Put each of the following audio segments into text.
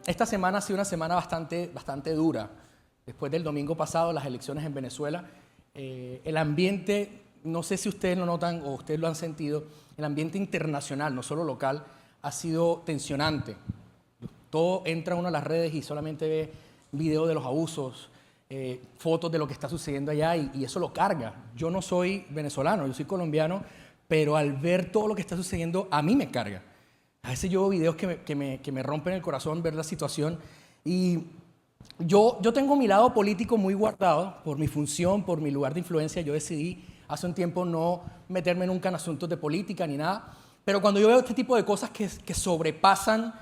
Esta semana ha sido una semana bastante dura. Después del domingo pasado, las elecciones en Venezuela, el ambiente, no sé si ustedes lo notan o ustedes lo han sentido, el ambiente internacional, no solo local, ha sido tensionante. Todo entra uno a las redes y solamente ve videos de los abusos, fotos de lo que está sucediendo allá y eso lo carga. Yo no soy venezolano, yo soy colombiano, pero al ver todo lo que está sucediendo, a mí me carga. A veces yo veo videos que me rompen el corazón ver la situación y yo tengo mi lado político muy guardado por mi función, por mi lugar de influencia. Yo decidí hace un tiempo no meterme nunca en asuntos de política ni nada, pero cuando yo veo este tipo de cosas que sobrepasan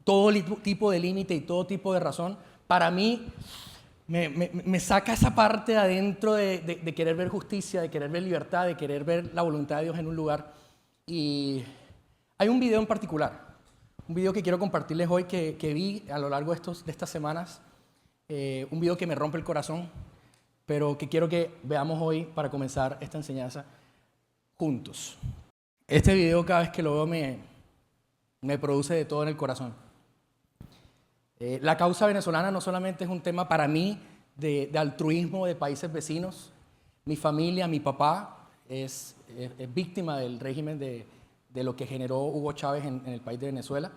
todo tipo de límite y todo tipo de razón, para mí me saca esa parte de adentro de querer ver justicia, de querer ver libertad, de querer ver la voluntad de Dios en un lugar. Y hay un video en particular, un video que quiero compartirles hoy que vi a lo largo de estas semanas, un video que me rompe el corazón, pero que quiero que veamos hoy para comenzar esta enseñanza juntos. Este video cada vez que lo veo me produce de todo en el corazón. La causa venezolana no solamente es un tema para mí de altruismo de países vecinos. Mi familia, mi papá es víctima del régimen de lo que generó Hugo Chávez en el país de Venezuela.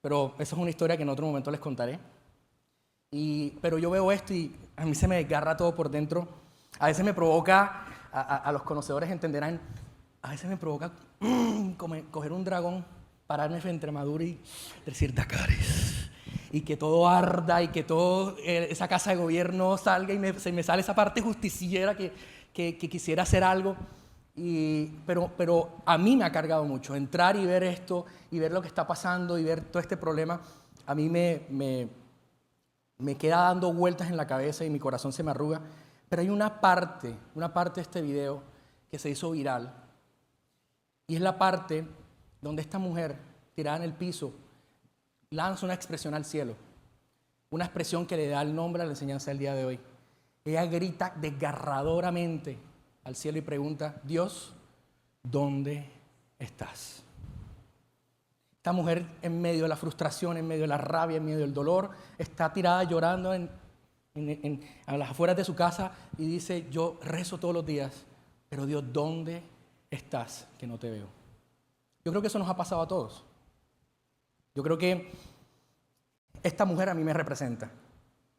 Pero esa es una historia que en otro momento les contaré. Pero yo veo esto y a mí se me desgarra todo por dentro. A veces me provoca, a los conocedores entenderán, a veces me provoca coger un dragón, pararme frente a Maduro y decir Dakares. Y que todo arda y que toda esa casa de gobierno salga y se me sale esa parte justiciera que quisiera hacer algo. Pero a mí me ha cargado mucho. Entrar y ver esto y ver lo que está pasando y ver todo este problema, a mí me queda dando vueltas en la cabeza y mi corazón se me arruga. Pero hay una parte de este video que se hizo viral. Y es la parte donde esta mujer, tirada en el piso, lanza una expresión al cielo. Una expresión que le da el nombre a la enseñanza del día de hoy. Ella grita desgarradoramente al cielo y pregunta, Dios, ¿dónde estás? Esta mujer en medio de la frustración, en medio de la rabia, en medio del dolor, está tirada llorando a las afueras de su casa y dice, yo rezo todos los días, pero Dios, ¿dónde estás que no te veo? Yo creo que eso nos ha pasado a todos. Yo creo que esta mujer a mí me representa.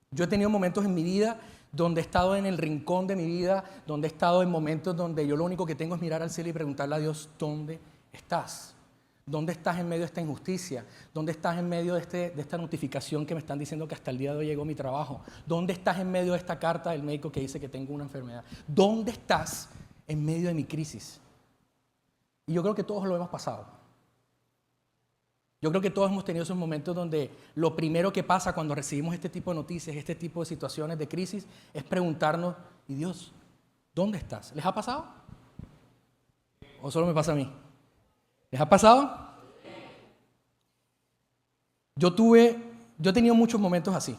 Yo he tenido momentos en mi vida donde he estado en el rincón de mi vida, donde he estado en momentos donde yo lo único que tengo es mirar al cielo y preguntarle a Dios, ¿dónde estás? ¿Dónde estás en medio de esta injusticia? ¿Dónde estás en medio de esta notificación que me están diciendo que hasta el día de hoy llegó mi trabajo? ¿Dónde estás en medio de esta carta del médico que dice que tengo una enfermedad? ¿Dónde estás en medio de mi crisis? Y yo creo que todos lo hemos pasado. Yo creo que todos hemos tenido esos momentos donde lo primero que pasa cuando recibimos este tipo de noticias, este tipo de situaciones de crisis, es preguntarnos, ¿y Dios, dónde estás? ¿Les ha pasado? ¿O solo me pasa a mí? ¿Les ha pasado? Yo he tenido muchos momentos así,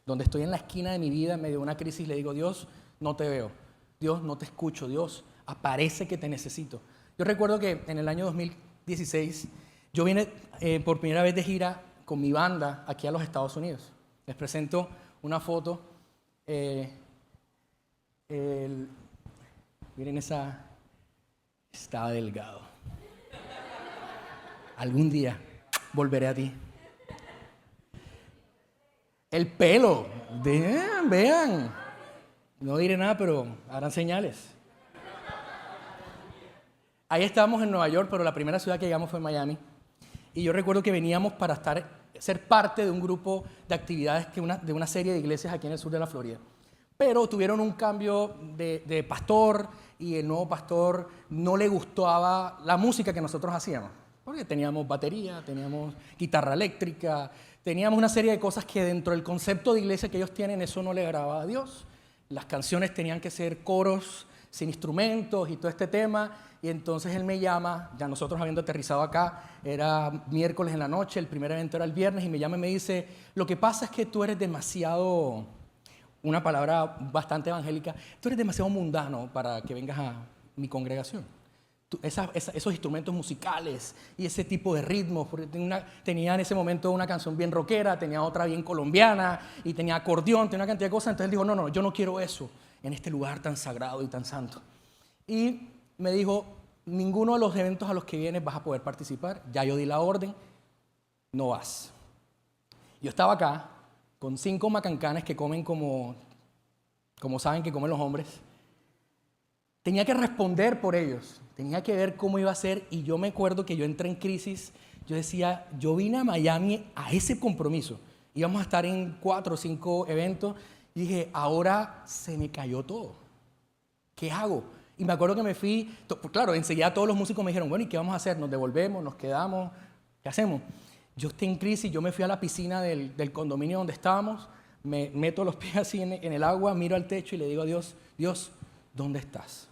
donde estoy en la esquina de mi vida, en medio de una crisis, y le digo, Dios, no te veo. Dios, no te escucho. Dios, aparece que te necesito. Yo recuerdo que en el año 2016, yo vine por primera vez de gira con mi banda aquí a los Estados Unidos. Les presento una foto. Miren estaba delgado. Algún día volveré a ti. El pelo, vean. No diré nada, pero harán señales. Ahí estábamos en Nueva York, pero la primera ciudad que llegamos fue Miami. Y yo recuerdo que veníamos para ser parte de un grupo de actividades de una serie de iglesias aquí en el sur de la Florida. Pero tuvieron un cambio de pastor y el nuevo pastor no le gustaba la música que nosotros hacíamos. Porque teníamos batería, teníamos guitarra eléctrica, teníamos una serie de cosas que dentro del concepto de iglesia que ellos tienen, eso no le agradaba a Dios. Las canciones tenían que ser coros sin instrumentos y todo este tema. Y entonces él me llama, ya nosotros habiendo aterrizado acá, era miércoles en la noche, el primer evento era el viernes, y me llama y me dice, lo que pasa es que tú eres demasiado, una palabra bastante evangélica, tú eres demasiado mundano para que vengas a mi congregación. esos instrumentos musicales y ese tipo de ritmos. Porque tenía en ese momento una canción bien rockera, tenía otra bien colombiana y tenía acordeón, tenía una cantidad de cosas. Entonces él dijo, no, yo no quiero eso en este lugar tan sagrado y tan santo. Y me dijo, ninguno de los eventos a los que vienes vas a poder participar. Ya yo di la orden, no vas. Yo estaba acá con 5 macancanes que comen como saben que comen los hombres. Tenía que responder por ellos, tenía que ver cómo iba a ser, y yo me acuerdo que yo entré en crisis. Yo decía, yo vine a Miami a ese compromiso, íbamos a estar en 4 o 5 eventos, y dije, ahora se me cayó todo, ¿qué hago? Y me acuerdo que me fui, claro, enseguida todos los músicos me dijeron, bueno, ¿y qué vamos a hacer? ¿Nos devolvemos? ¿Nos quedamos? ¿Qué hacemos? Yo estoy en crisis, yo me fui a la piscina del condominio donde estábamos, me meto los pies así en el agua, miro al techo y le digo a Dios, Dios, ¿dónde estás?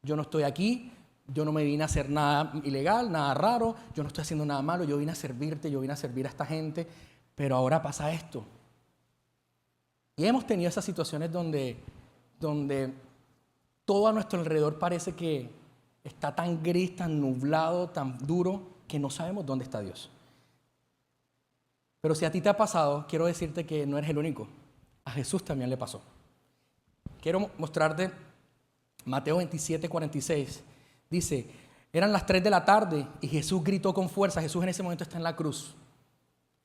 Yo no estoy aquí, yo no me vine a hacer nada ilegal, nada raro, yo no estoy haciendo nada malo, yo vine a servirte, yo vine a servir a esta gente, pero ahora pasa esto. Y hemos tenido esas situaciones donde todo a nuestro alrededor parece que está tan gris, tan nublado, tan duro, que no sabemos dónde está Dios. Pero si a ti te ha pasado, quiero decirte que no eres el único. A Jesús también le pasó. Quiero mostrarte Mateo 27, 46. Dice, eran las 3 de la tarde y Jesús gritó con fuerza. Jesús en ese momento está en la cruz.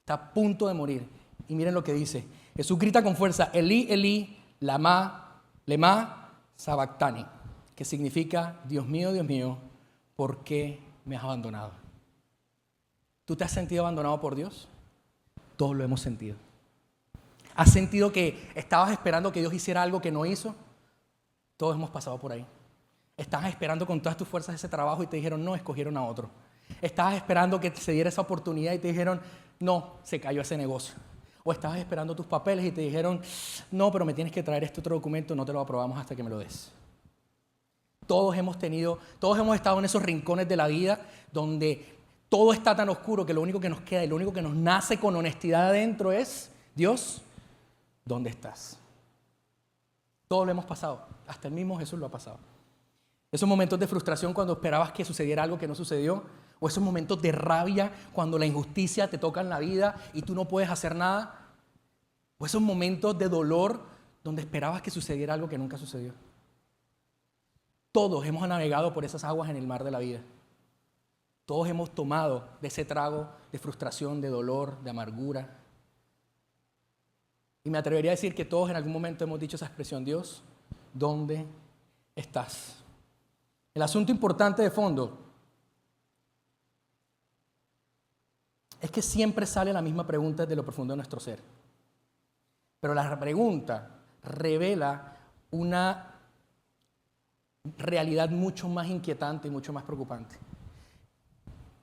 Está a punto de morir. Y miren lo que dice. Jesús grita con fuerza, Elí, Elí, lema sabactani, que significa, Dios mío, ¿por qué me has abandonado? ¿Tú te has sentido abandonado por Dios? Todos lo hemos sentido. ¿Has sentido que estabas esperando que Dios hiciera algo que no hizo? Todos hemos pasado por ahí. Estabas esperando con todas tus fuerzas ese trabajo y te dijeron, no, escogieron a otro. Estabas esperando que se diera esa oportunidad y te dijeron, no, se cayó ese negocio. O estabas esperando tus papeles y te dijeron, no, pero me tienes que traer este otro documento, no te lo aprobamos hasta que me lo des. Todos hemos estado en esos rincones de la vida donde todo está tan oscuro que lo único que nos queda y lo único que nos nace con honestidad adentro es, Dios, ¿dónde estás? Todos lo hemos pasado, hasta el mismo Jesús lo ha pasado. Esos momentos de frustración cuando esperabas que sucediera algo que no sucedió, o esos momentos de rabia cuando la injusticia te toca en la vida y tú no puedes hacer nada, o esos momentos de dolor donde esperabas que sucediera algo que nunca sucedió. Todos hemos navegado por esas aguas en el mar de la vida. Todos hemos tomado de ese trago de frustración, de dolor, de amargura. Y me atrevería a decir que todos en algún momento hemos dicho esa expresión, Dios, ¿dónde estás? El asunto importante de fondo es que siempre sale la misma pregunta desde lo profundo de nuestro ser. Pero la pregunta revela una realidad mucho más inquietante y mucho más preocupante.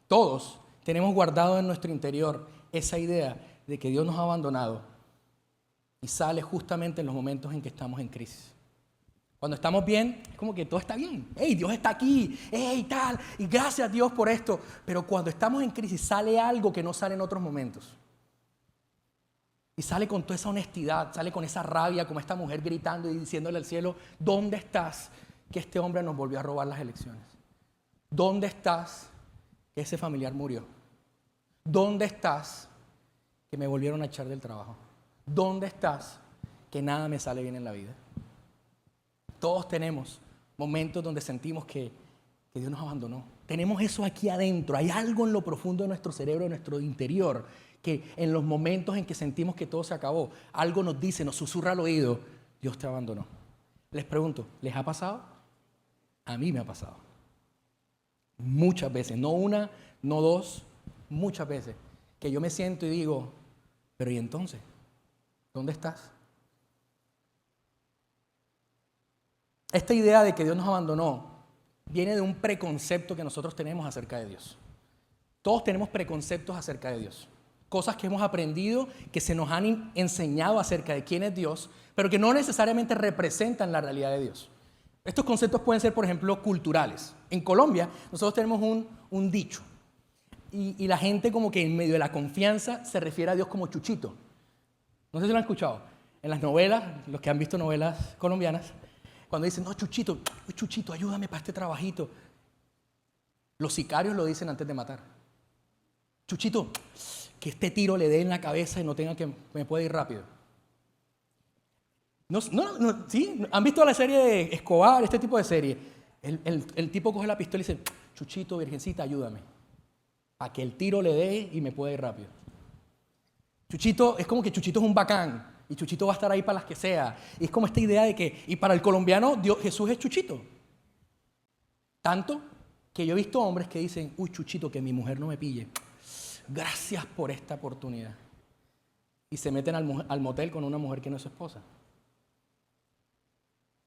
Todos tenemos guardado en nuestro interior esa idea de que Dios nos ha abandonado y sale justamente en los momentos en que estamos en crisis. Cuando estamos bien, es como que todo está bien. ¡Hey, Dios está aquí! ¡Hey, tal! Y gracias a Dios por esto. Pero cuando estamos en crisis sale algo que no sale en otros momentos. Y sale con toda esa honestidad, sale con esa rabia, como esta mujer gritando y diciéndole al cielo, ¿dónde estás? Que este hombre nos volvió a robar las elecciones. ¿Dónde estás? Que ese familiar murió. ¿Dónde estás? Que me volvieron a echar del trabajo. ¿Dónde estás? Que nada me sale bien en la vida. Todos tenemos momentos donde sentimos que Dios nos abandonó. Tenemos eso aquí adentro. Hay algo en lo profundo de nuestro cerebro, de nuestro interior, que en los momentos en que sentimos que todo se acabó, algo nos dice, nos susurra al oído, Dios te abandonó. Les pregunto, ¿les ha pasado? A mí me ha pasado. Muchas veces, no una, no dos, muchas veces, que yo me siento y digo, pero ¿y entonces? ¿Dónde estás? Esta idea de que Dios nos abandonó viene de un preconcepto que nosotros tenemos acerca de Dios. Todos tenemos preconceptos acerca de Dios. Cosas que hemos aprendido, que se nos han enseñado acerca de quién es Dios, pero que no necesariamente representan la realidad de Dios. Estos conceptos pueden ser, por ejemplo, culturales. En Colombia, nosotros tenemos un dicho. Y la gente como que en medio de la confianza se refiere a Dios como Chuchito. No sé si lo han escuchado. En las novelas, los que han visto novelas colombianas, cuando dicen, no, Chuchito, ayúdame para este trabajito. Los sicarios lo dicen antes de matar. Chuchito, que este tiro le dé en la cabeza y no tenga que me pueda ir rápido. ¿Sí? ¿Han visto la serie de Escobar, este tipo de serie? El tipo coge la pistola y dice, Chuchito, virgencita, ayúdame. Para que el tiro le dé y me pueda ir rápido. Chuchito, es como que Chuchito es un bacán. Y Chuchito va a estar ahí para las que sea. Y es como esta idea de que, y para el colombiano, Jesús es Chuchito. Tanto que yo he visto hombres que dicen, uy, Chuchito, que mi mujer no me pille. Gracias por esta oportunidad. Y se meten al motel con una mujer que no es su esposa.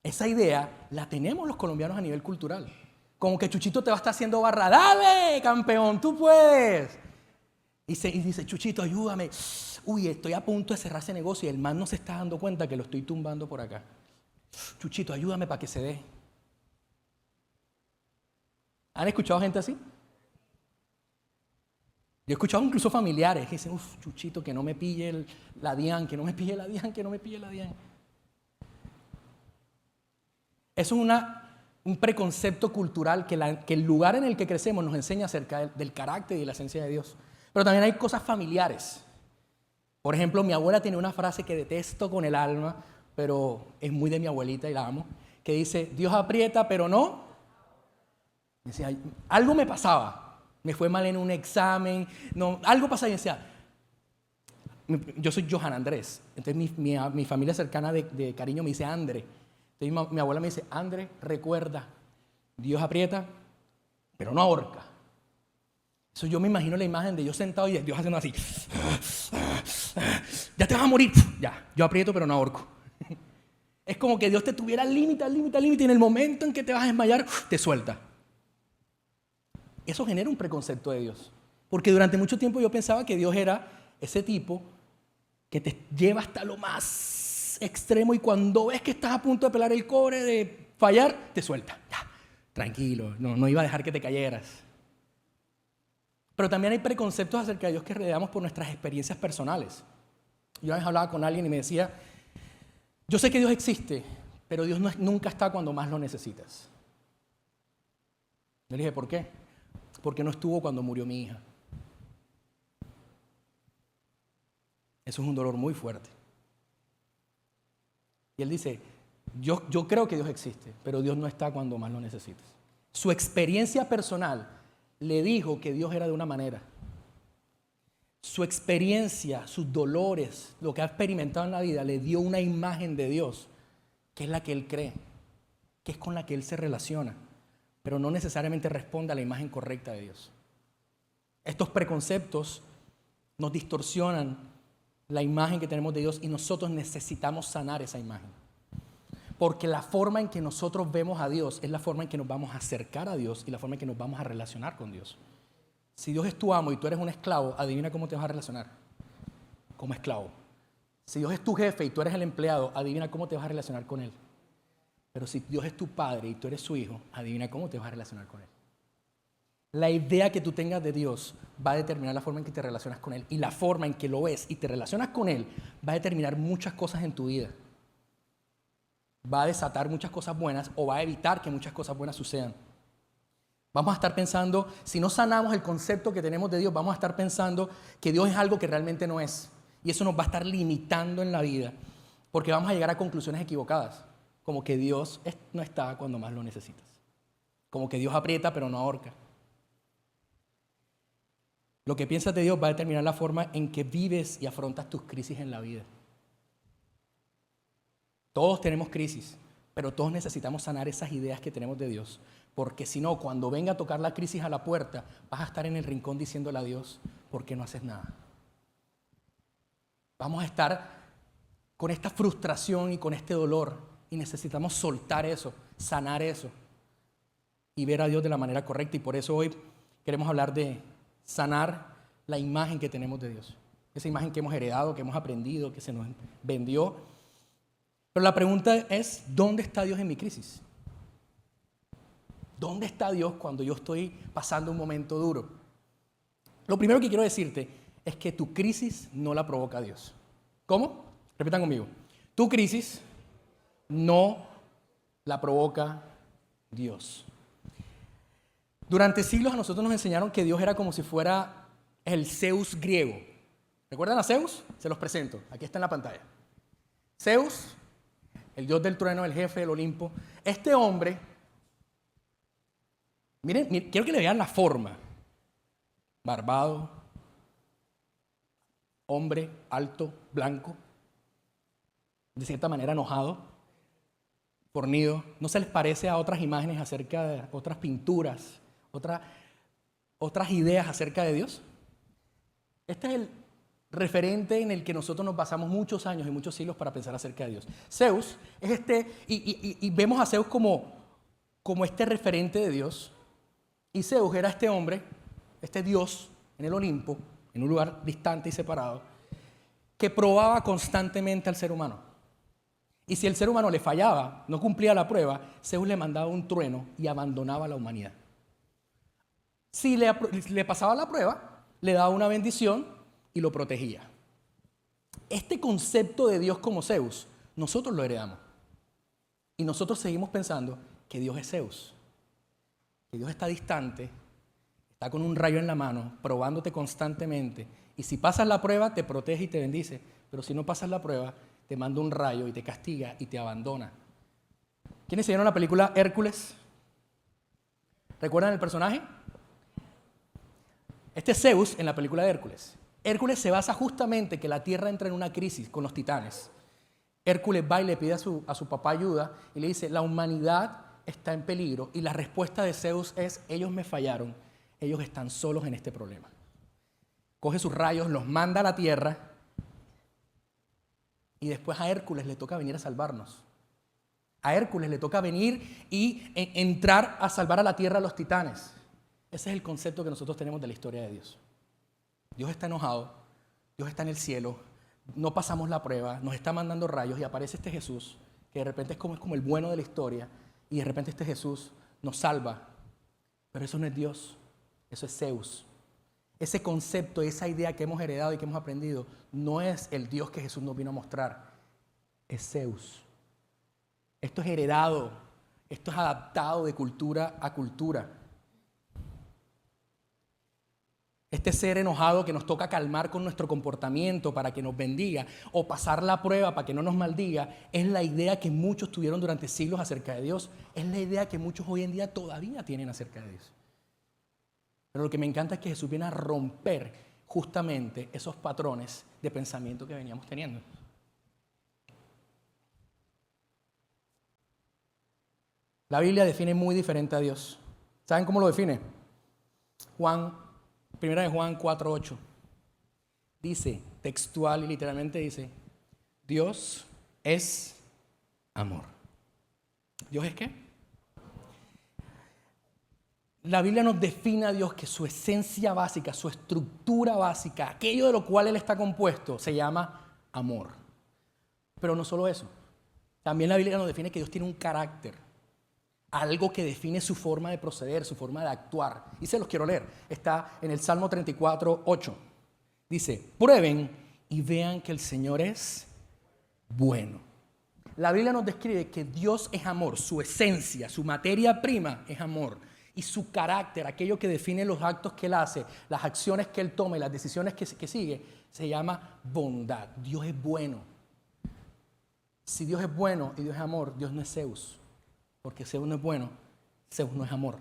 Esa idea la tenemos los colombianos a nivel cultural. Como que Chuchito te va a estar haciendo barra. ¡Dale, campeón, tú puedes! Y dice, Chuchito, ayúdame. Uy, estoy a punto de cerrar ese negocio y el man no se está dando cuenta que lo estoy tumbando por acá. Chuchito, ayúdame para que se dé. ¿Han escuchado gente así? Yo he escuchado incluso familiares que dicen, uff, Chuchito, que no me pille la DIAN, que no me pille la DIAN, que no me pille la DIAN. Eso es un preconcepto cultural que el lugar en el que crecemos nos enseña acerca del carácter y de la esencia de Dios. Pero también hay cosas familiares. Por ejemplo, mi abuela tiene una frase que detesto con el alma, pero es muy de mi abuelita y la amo, que dice, Dios aprieta, pero no. Decía, algo me pasaba, me fue mal en un examen, no, algo pasaba y decía, yo soy Johan Andrés, entonces mi familia cercana de cariño me dice André. Entonces mi abuela me dice, André, recuerda, Dios aprieta, pero no ahorca. Eso yo me imagino la imagen de yo sentado y Dios haciendo así. Ya te vas a morir. Ya, yo aprieto pero no ahorco. Es como que Dios te tuviera al límite, y en el momento en que te vas a desmayar, te suelta. Eso genera un preconcepto de Dios. Porque durante mucho tiempo yo pensaba que Dios era ese tipo que te lleva hasta lo más extremo y cuando ves que estás a punto de pelar el cobre, de fallar, te suelta. Ya, tranquilo, no iba a dejar que te cayeras. Pero también hay preconceptos acerca de Dios que heredamos por nuestras experiencias personales. Yo una vez hablaba con alguien y me decía, yo sé que Dios existe, pero Dios nunca está cuando más lo necesitas. Le dije, ¿por qué? Porque no estuvo cuando murió mi hija. Eso es un dolor muy fuerte. Y él dice, yo creo que Dios existe, pero Dios no está cuando más lo necesitas. Su experiencia personal le dijo que Dios era de una manera. Su experiencia, sus dolores, lo que ha experimentado en la vida, le dio una imagen de Dios, que es la que él cree, que es con la que él se relaciona, pero no necesariamente responde a la imagen correcta de Dios. Estos preconceptos nos distorsionan la imagen que tenemos de Dios y nosotros necesitamos sanar esa imagen. Porque la forma en que nosotros vemos a Dios es la forma en que nos vamos a acercar a Dios y la forma en que nos vamos a relacionar con Dios. Si Dios es tu amo y tú eres un esclavo, adivina cómo te vas a relacionar. Como esclavo. Si Dios es tu jefe y tú eres el empleado, adivina cómo te vas a relacionar con Él. Pero si Dios es tu padre y tú eres su hijo, adivina cómo te vas a relacionar con Él. La idea que tú tengas de Dios va a determinar la forma en que te relacionas con Él. Y la forma en que lo ves y te relacionas con Él va a determinar muchas cosas en tu vida. Va a desatar muchas cosas buenas o va a evitar que muchas cosas buenas sucedan. Vamos a estar pensando, si no sanamos el concepto que tenemos de Dios, vamos a estar pensando que Dios es algo que realmente no es. Y eso nos va a estar limitando en la vida, porque vamos a llegar a conclusiones equivocadas, como que Dios no está cuando más lo necesitas. Como que Dios aprieta pero no ahorca. Lo que piensas de Dios va a determinar la forma en que vives y afrontas tus crisis en la vida. Todos tenemos crisis, pero todos necesitamos sanar esas ideas que tenemos de Dios. Porque si no, cuando venga a tocar la crisis a la puerta, vas a estar en el rincón diciéndole a Dios, ¿por qué no haces nada? Vamos a estar con esta frustración y con este dolor y necesitamos soltar eso, sanar eso y ver a Dios de la manera correcta. Y por eso hoy queremos hablar de sanar la imagen que tenemos de Dios. Esa imagen que hemos heredado, que hemos aprendido, que se nos vendió. Pero la pregunta es, ¿dónde está Dios en mi crisis? ¿Dónde está Dios cuando yo estoy pasando un momento duro? Lo primero que quiero decirte es que tu crisis no la provoca Dios. ¿Cómo? Repitan conmigo. Tu crisis no la provoca Dios. Durante siglos a nosotros nos enseñaron que Dios era como si fuera el Zeus griego. ¿Recuerdan a Zeus? Se los presento. Aquí está en la pantalla. Zeus, el dios del trueno, el jefe del Olimpo. Este hombre, miren, quiero que le vean la forma. Barbado, hombre, alto, blanco, de cierta manera enojado, fornido. ¿No se les parece a otras imágenes acerca de otras pinturas, otras ideas acerca de Dios? Este es el referente en el que nosotros nos basamos muchos años y muchos siglos para pensar acerca de Dios. Zeus es y vemos a Zeus como este referente de Dios. Y Zeus era este hombre, este Dios en el Olimpo, en un lugar distante y separado, que probaba constantemente al ser humano. Y si el ser humano le fallaba, no cumplía la prueba, Zeus le mandaba un trueno y abandonaba a la humanidad. Si le pasaba la prueba, le daba una bendición y lo protegía. Este concepto de Dios como Zeus, nosotros lo heredamos. Y nosotros seguimos pensando que Dios es Zeus, que Dios está distante, está con un rayo en la mano, probándote constantemente. Y si pasas la prueba, te protege y te bendice. Pero si no pasas la prueba, te manda un rayo y te castiga y te abandona. ¿Quiénes se vieron la película Hércules? ¿Recuerdan el personaje? Este es Zeus en la película de Hércules. Hércules se basa justamente que la Tierra entra en una crisis con los titanes. Hércules va y le pide a su papá ayuda y le dice, la humanidad está en peligro. Y la respuesta de Zeus es, ellos me fallaron, ellos están solos en este problema. Coge sus rayos, los manda a la Tierra y después a Hércules le toca venir a salvarnos. A Hércules le toca venir y entrar a salvar a la Tierra a los titanes. Ese es el concepto que nosotros tenemos de la historia de Dios. Dios está enojado, Dios está en el cielo, no pasamos la prueba, nos está mandando rayos y aparece este Jesús, que de repente es como el bueno de la historia, y de repente este Jesús nos salva. Pero eso no es Dios, eso es Zeus. Ese concepto, esa idea que hemos heredado y que hemos aprendido, no es el Dios que Jesús nos vino a mostrar, es Zeus. Esto es heredado, esto es adaptado de cultura a cultura. Este ser enojado que nos toca calmar con nuestro comportamiento para que nos bendiga o pasar la prueba para que no nos maldiga, es la idea que muchos tuvieron durante siglos acerca de Dios. Es la idea que muchos hoy en día todavía tienen acerca de Dios. Pero lo que me encanta es que Jesús viene a romper justamente esos patrones de pensamiento que veníamos teniendo. La Biblia define muy diferente a Dios. ¿Saben cómo lo define? Primera de Juan 4:8 dice, textual y literalmente dice, Dios es amor. ¿Dios es qué? La Biblia nos define a Dios que su esencia básica, su estructura básica, aquello de lo cual Él está compuesto, se llama amor. Pero no solo eso, también la Biblia nos define que Dios tiene un carácter. Algo que define su forma de proceder, su forma de actuar. Y se los quiero leer. Está en el Salmo 34:8. Dice, prueben y vean que el Señor es bueno. La Biblia nos describe que Dios es amor, su esencia, su materia prima es amor. Y su carácter, aquello que define los actos que Él hace, las acciones que Él toma y las decisiones que sigue, se llama bondad. Dios es bueno. Si Dios es bueno y Dios es amor, Dios no es Zeus. Porque Zeus no es bueno, Zeus no es amor.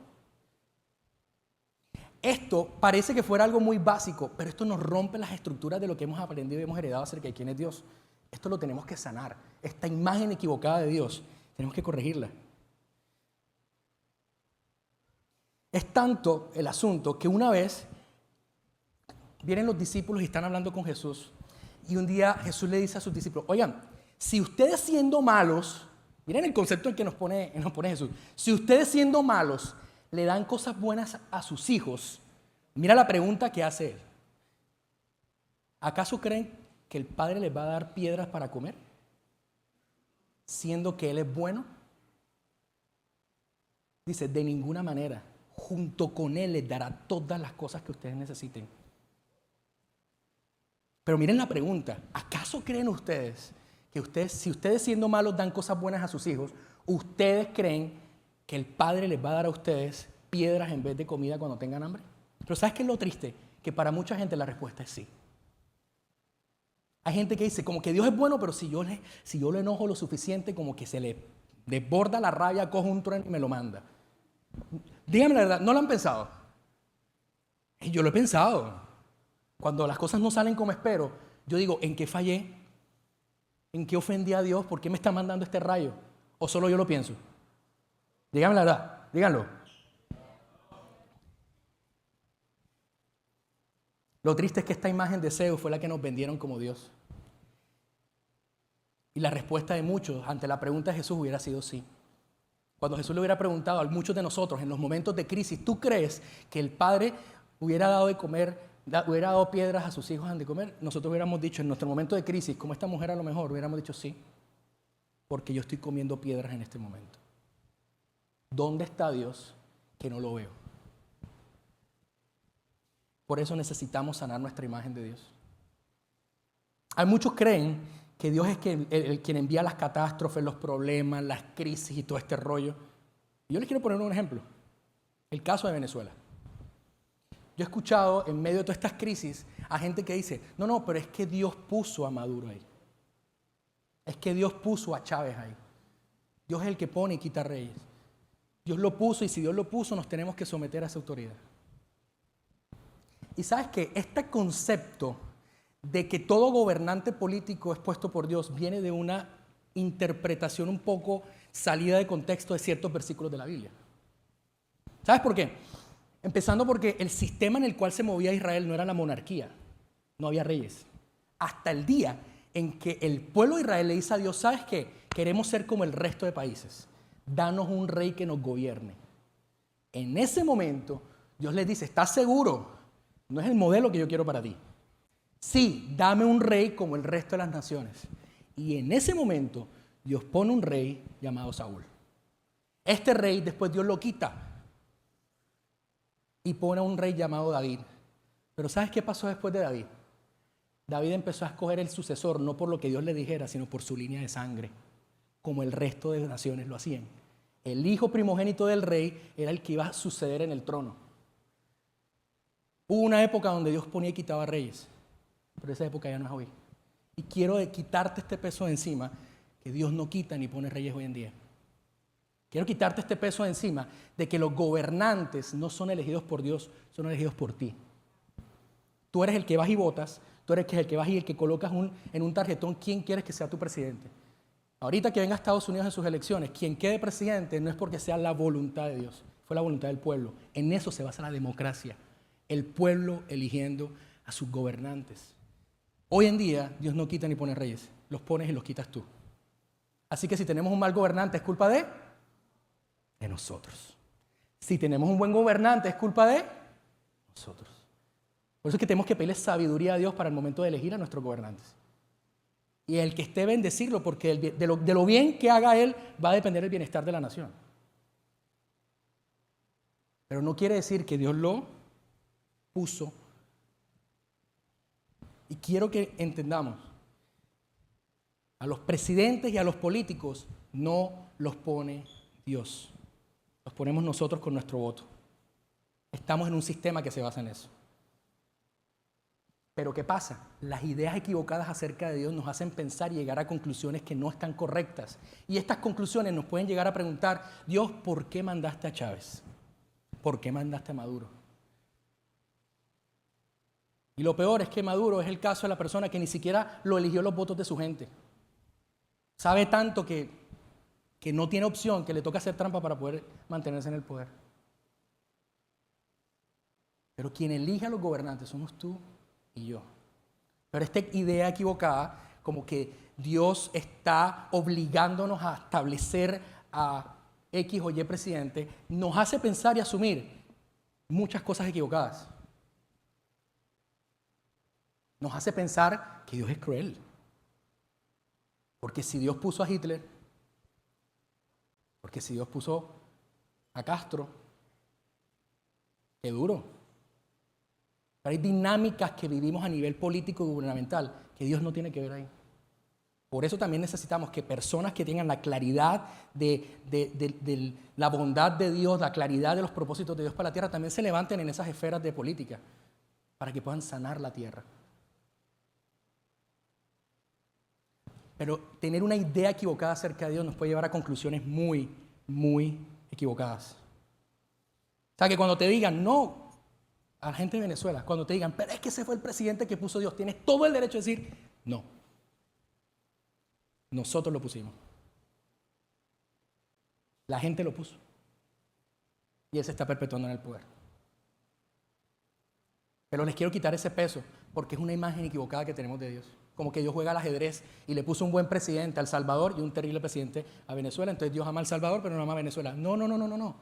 Esto parece que fuera algo muy básico, pero esto nos rompe las estructuras de lo que hemos aprendido y hemos heredado acerca de quién es Dios. Esto lo tenemos que sanar. Esta imagen equivocada de Dios, tenemos que corregirla. Es tanto el asunto que una vez vienen los discípulos y están hablando con Jesús, y un día Jesús le dice a sus discípulos, oigan, si ustedes siendo malos, miren el concepto en que nos pone Jesús. Si ustedes siendo malos le dan cosas buenas a sus hijos, mira la pregunta que hace Él. ¿Acaso creen que el Padre les va a dar piedras para comer? Siendo que Él es bueno. Dice, de ninguna manera. Junto con Él les dará todas las cosas que ustedes necesiten. Pero miren la pregunta. ¿Acaso creen ustedes que si ustedes siendo malos dan cosas buenas a sus hijos, ustedes creen que el Padre les va a dar a ustedes piedras en vez de comida cuando tengan hambre? Pero ¿sabes qué es lo triste? Que para mucha gente la respuesta es sí. Hay gente que dice, como que Dios es bueno, pero si yo lo enojo lo suficiente, como que se le desborda la rabia, coge un trueno y me lo manda. Díganme la verdad, ¿no lo han pensado? Y yo lo he pensado. Cuando las cosas no salen como espero, yo digo, ¿en qué fallé? ¿En qué ofendí a Dios? ¿Por qué me está mandando este rayo? ¿O solo yo lo pienso? Díganme la verdad, díganlo. Lo triste es que esta imagen de Zeus fue la que nos vendieron como Dios. Y la respuesta de muchos ante la pregunta de Jesús hubiera sido sí. Cuando Jesús le hubiera preguntado a muchos de nosotros en los momentos de crisis, ¿tú crees que el Padre hubiera dado de comer, hubiera dado piedras a sus hijos antes de comer? Nosotros hubiéramos dicho en nuestro momento de crisis, como esta mujer a lo mejor, hubiéramos dicho sí, porque yo estoy comiendo piedras en este momento. ¿Dónde está Dios que no lo veo? Por eso necesitamos sanar nuestra imagen de Dios. Hay muchos creen que Dios es quien envía las catástrofes, los problemas, las crisis y todo este rollo. Y yo les quiero poner un ejemplo. El caso de Venezuela. Yo he escuchado en medio de todas estas crisis a gente que dice, no, pero es que Dios puso a Maduro ahí. Es que Dios puso a Chávez ahí. Dios es el que pone y quita reyes. Dios lo puso y si Dios lo puso nos tenemos que someter a esa autoridad. Y sabes que este concepto de que todo gobernante político es puesto por Dios viene de una interpretación un poco salida de contexto de ciertos versículos de la Biblia. ¿Sabes por qué? Empezando porque el sistema en el cual se movía Israel no era la monarquía, no había reyes. Hasta el día en que el pueblo de Israel le dice a Dios, ¿sabes qué? Queremos ser como el resto de países. Danos un rey que nos gobierne. En ese momento, Dios les dice, ¿estás seguro? No es el modelo que yo quiero para ti. Sí, dame un rey como el resto de las naciones. Y en ese momento, Dios pone un rey llamado Saúl. Este rey después Dios lo quita y pone a un rey llamado David. Pero ¿sabes qué pasó después de David? David empezó a escoger el sucesor no por lo que Dios le dijera, sino por su línea de sangre, como el resto de naciones lo hacían. El hijo primogénito del rey era el que iba a suceder en el trono. Hubo una época donde Dios ponía y quitaba reyes, pero esa época ya no es hoy. Y quiero quitarte este peso de encima, que Dios no quita ni pone reyes hoy en día. Quiero quitarte este peso de encima de que los gobernantes no son elegidos por Dios, son elegidos por ti. Tú eres el que vas y votas, tú eres el que vas y el que colocas en un tarjetón quién quieres que sea tu presidente. Ahorita que venga a Estados Unidos en sus elecciones, quien quede presidente no es porque sea la voluntad de Dios, fue la voluntad del pueblo. En eso se basa la democracia, el pueblo eligiendo a sus gobernantes. Hoy en día Dios no quita ni pone reyes, los pones y los quitas tú. Así que si tenemos un mal gobernante es culpa de nosotros. Si tenemos un buen gobernante es culpa de nosotros. Por eso es que tenemos que pedirle sabiduría a Dios para el momento de elegir a nuestros gobernantes. Y el que esté bendecirlo, porque de lo bien que haga él va a depender el bienestar de la nación. Pero no quiere decir que Dios lo puso. Y quiero que entendamos, a los presidentes y a los políticos no los pone Dios. Los ponemos nosotros con nuestro voto. Estamos en un sistema que se basa en eso. Pero ¿qué pasa? Las ideas equivocadas acerca de Dios nos hacen pensar y llegar a conclusiones que no están correctas. Y estas conclusiones nos pueden llegar a preguntar, Dios, ¿por qué mandaste a Chávez? ¿Por qué mandaste a Maduro? Y lo peor es que Maduro es el caso de la persona que ni siquiera lo eligió los votos de su gente. Sabe tanto que no tiene opción, que le toca hacer trampa para poder mantenerse en el poder. Pero quien elige a los gobernantes somos tú y yo. Pero esta idea equivocada, como que Dios está obligándonos a establecer a X o Y presidente, nos hace pensar y asumir muchas cosas equivocadas. Nos hace pensar que Dios es cruel. Porque si Dios puso a Hitler, porque si Dios puso a Castro, qué duro. Pero hay dinámicas que vivimos a nivel político y gubernamental que Dios no tiene que ver ahí. Por eso también necesitamos que personas que tengan la claridad de la bondad de Dios, la claridad de los propósitos de Dios para la tierra, también se levanten en esas esferas de política para que puedan sanar la tierra. Pero tener una idea equivocada acerca de Dios nos puede llevar a conclusiones muy, muy equivocadas. O sea, que cuando te digan, no, a la gente de Venezuela, cuando te digan, pero es que ese fue el presidente que puso Dios, tienes todo el derecho a decir, no. Nosotros lo pusimos. La gente lo puso. Y él se está perpetuando en el poder. Pero les quiero quitar ese peso, porque es una imagen equivocada que tenemos de Dios. Como que Dios juega al ajedrez y le puso un buen presidente a El Salvador y un terrible presidente a Venezuela. Entonces Dios ama a El Salvador, pero no ama a Venezuela. No.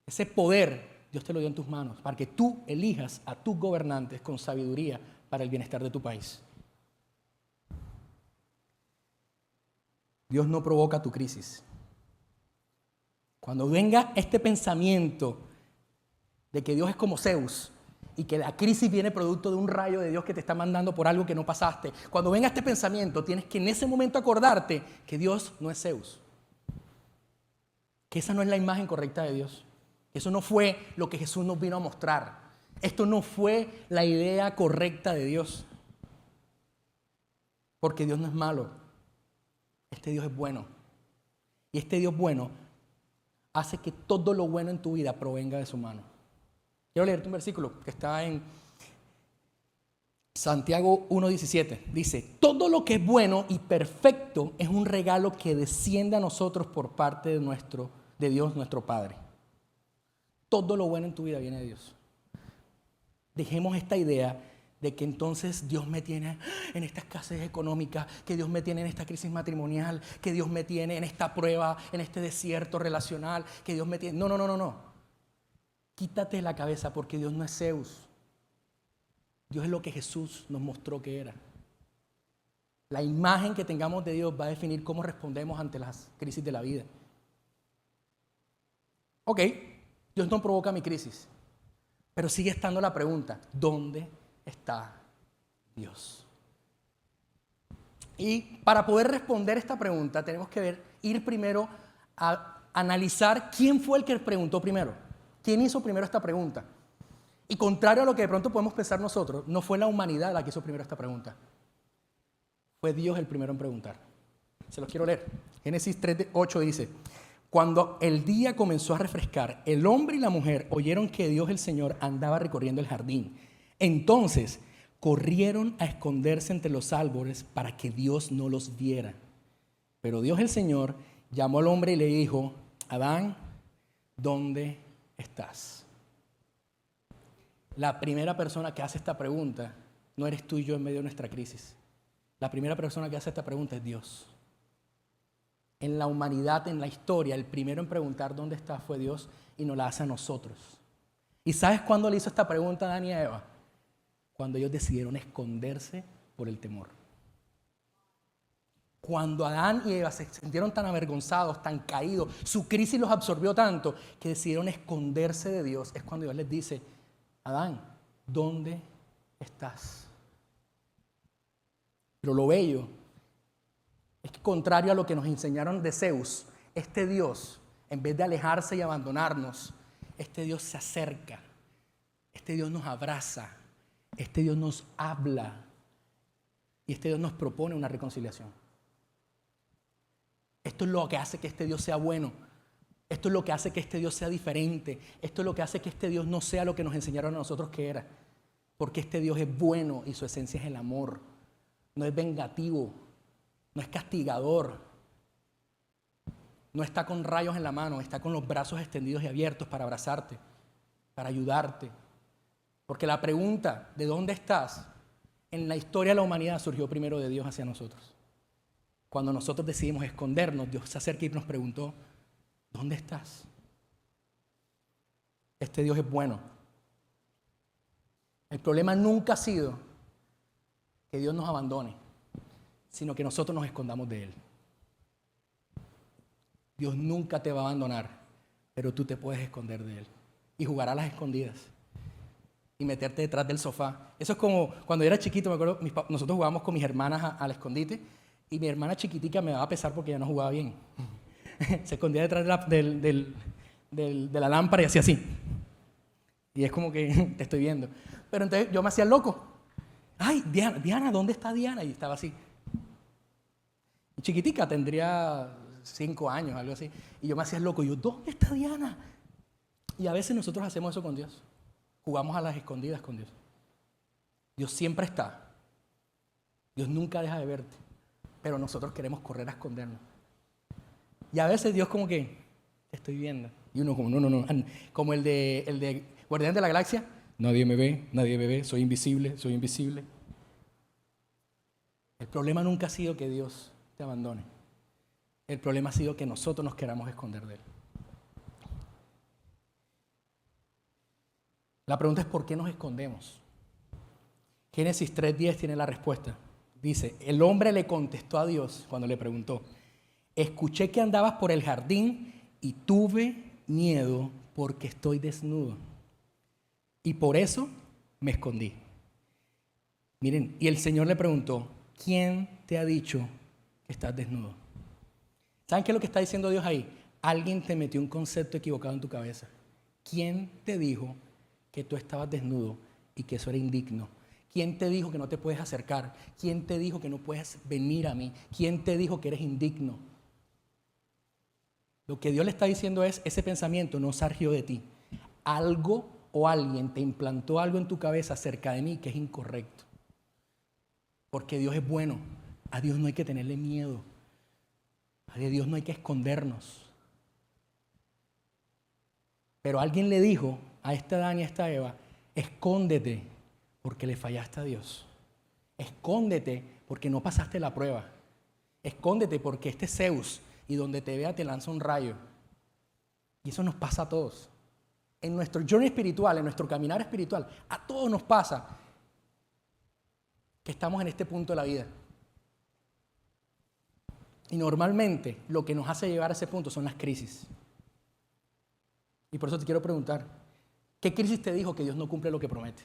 Ese poder Dios te lo dio en tus manos para que tú elijas a tus gobernantes con sabiduría para el bienestar de tu país. Dios no provoca tu crisis. Cuando venga este pensamiento de que Dios es como Zeus y que la crisis viene producto de un rayo de Dios que te está mandando por algo que no pasaste, cuando venga este pensamiento tienes que en ese momento acordarte que Dios no es Zeus, que esa no es la imagen correcta de Dios, que eso no fue lo que Jesús nos vino a mostrar, esto no fue la idea correcta de Dios, porque Dios no es malo, este Dios es bueno, y este Dios bueno hace que todo lo bueno en tu vida provenga de su mano. Quiero leerte un versículo que está en Santiago 1:17. Dice, todo lo que es bueno y perfecto es un regalo que desciende a nosotros por parte de Dios nuestro Padre. Todo lo bueno en tu vida viene de Dios. Dejemos esta idea de que entonces Dios me tiene en esta escasez económica, que Dios me tiene en esta crisis matrimonial, que Dios me tiene en esta prueba, en este desierto relacional, que Dios me tiene... No. Quítate de la cabeza porque Dios no es Zeus. Dios es lo que Jesús nos mostró que era. La imagen que tengamos de Dios va a definir cómo respondemos ante las crisis de la vida. Ok, Dios no provoca mi crisis, pero sigue estando la pregunta, ¿dónde está Dios? Y para poder responder esta pregunta tenemos que ir primero a analizar quién fue el que preguntó primero. ¿Quién hizo primero esta pregunta? Y contrario a lo que de pronto podemos pensar nosotros, no fue la humanidad la que hizo primero esta pregunta. Fue Dios el primero en preguntar. Se los quiero leer. Génesis 3:8 dice, cuando el día comenzó a refrescar, el hombre y la mujer oyeron que Dios el Señor andaba recorriendo el jardín. Entonces corrieron a esconderse entre los árboles para que Dios no los viera. Pero Dios el Señor llamó al hombre y le dijo, Adán, ¿dónde estás? La primera persona que hace esta pregunta no eres tú y yo en medio de nuestra crisis. La primera persona que hace esta pregunta es Dios. En la humanidad, en la historia, el primero en preguntar dónde está fue Dios y nos la hace a nosotros. ¿Y sabes cuándo le hizo esta pregunta a Adán y a Eva? Cuando ellos decidieron esconderse por el temor. Cuando Adán y Eva se sintieron tan avergonzados, tan caídos, su crisis los absorbió tanto que decidieron esconderse de Dios. Es cuando Dios les dice, Adán, ¿dónde estás? Pero lo bello es que contrario a lo que nos enseñaron de Zeus, este Dios, en vez de alejarse y abandonarnos, este Dios se acerca, este Dios nos abraza, este Dios nos habla y este Dios nos propone una reconciliación. Esto es lo que hace que este Dios sea bueno. Esto es lo que hace que este Dios sea diferente. Esto es lo que hace que este Dios no sea lo que nos enseñaron a nosotros que era. Porque este Dios es bueno y su esencia es el amor. No es vengativo, no es castigador. No está con rayos en la mano, está con los brazos extendidos y abiertos para abrazarte, para ayudarte. Porque la pregunta de dónde estás en la historia de la humanidad surgió primero de Dios hacia nosotros. Cuando nosotros decidimos escondernos, Dios se acerca y nos preguntó, ¿dónde estás? Este Dios es bueno. El problema nunca ha sido que Dios nos abandone, sino que nosotros nos escondamos de Él. Dios nunca te va a abandonar, pero tú te puedes esconder de Él y jugar a las escondidas y meterte detrás del sofá. Eso es como cuando yo era chiquito, me acuerdo, nosotros jugábamos con mis hermanas al escondite Y mi hermana chiquitica me daba pesar porque ya no jugaba bien. Se escondía detrás de la lámpara y hacía así. Y es como que te estoy viendo. Pero entonces yo me hacía loco. Ay, Diana, ¿dónde está Diana? Y estaba así. Y chiquitica, tendría 5 años, algo así. Y yo me hacía loco. Y yo, ¿dónde está Diana? Y a veces nosotros hacemos eso con Dios. Jugamos a las escondidas con Dios. Dios siempre está. Dios nunca deja de verte. Pero nosotros queremos correr a escondernos. Y a veces Dios como que, te estoy viendo. Y uno como, no. Como el de Guardián de la Galaxia. Nadie me ve, soy invisible. El problema nunca ha sido que Dios te abandone. El problema ha sido que nosotros nos queramos esconder de Él. La pregunta es ¿por qué nos escondemos? Génesis 3:10 tiene la respuesta. Dice, el hombre le contestó a Dios cuando le preguntó, escuché que andabas por el jardín y tuve miedo porque estoy desnudo. Y por eso me escondí. Miren, y el Señor le preguntó, ¿quién te ha dicho que estás desnudo? ¿Saben qué es lo que está diciendo Dios ahí? Alguien te metió un concepto equivocado en tu cabeza. ¿Quién te dijo que tú estabas desnudo y que eso era indigno? ¿Quién te dijo que no te puedes acercar? ¿Quién te dijo que no puedes venir a mí? ¿Quién te dijo que eres indigno? Lo que Dios le está diciendo es, ese pensamiento no surgió de ti. Algo o alguien te implantó algo en tu cabeza acerca de mí que es incorrecto. Porque Dios es bueno. A Dios no hay que tenerle miedo. A Dios no hay que escondernos. Pero alguien le dijo a esta Adán y a esta Eva, escóndete porque le fallaste a Dios. Escóndete porque no pasaste la prueba. Escóndete porque este Zeus y donde te vea te lanza un rayo. Y eso nos pasa a todos. En nuestro journey espiritual, en nuestro caminar espiritual, a todos nos pasa que estamos en este punto de la vida. Y normalmente lo que nos hace llegar a ese punto son las crisis. Y por eso te quiero preguntar, ¿qué crisis te dijo que Dios no cumple lo que promete?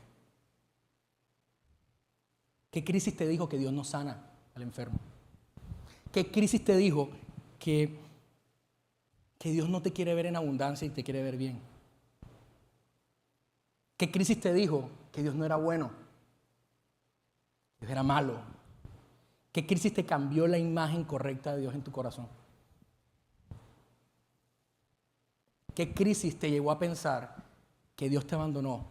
¿Qué crisis te dijo que Dios no sana al enfermo? ¿Qué crisis te dijo que Dios no te quiere ver en abundancia y te quiere ver bien? ¿Qué crisis te dijo que Dios no era bueno? Dios era malo. ¿Qué crisis te cambió la imagen correcta de Dios en tu corazón? ¿Qué crisis te llevó a pensar que Dios te abandonó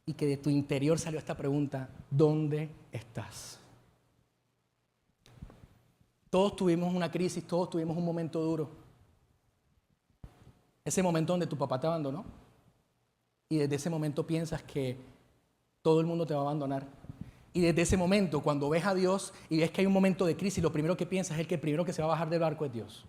y que de tu interior salió esta pregunta, ¿dónde estás? Todos tuvimos una crisis, todos tuvimos un momento duro. Ese momento donde tu papá te abandonó y desde ese momento piensas que todo el mundo te va a abandonar. Y desde ese momento, cuando ves a Dios y ves que hay un momento de crisis, lo primero que piensas es que el primero que se va a bajar del barco es Dios.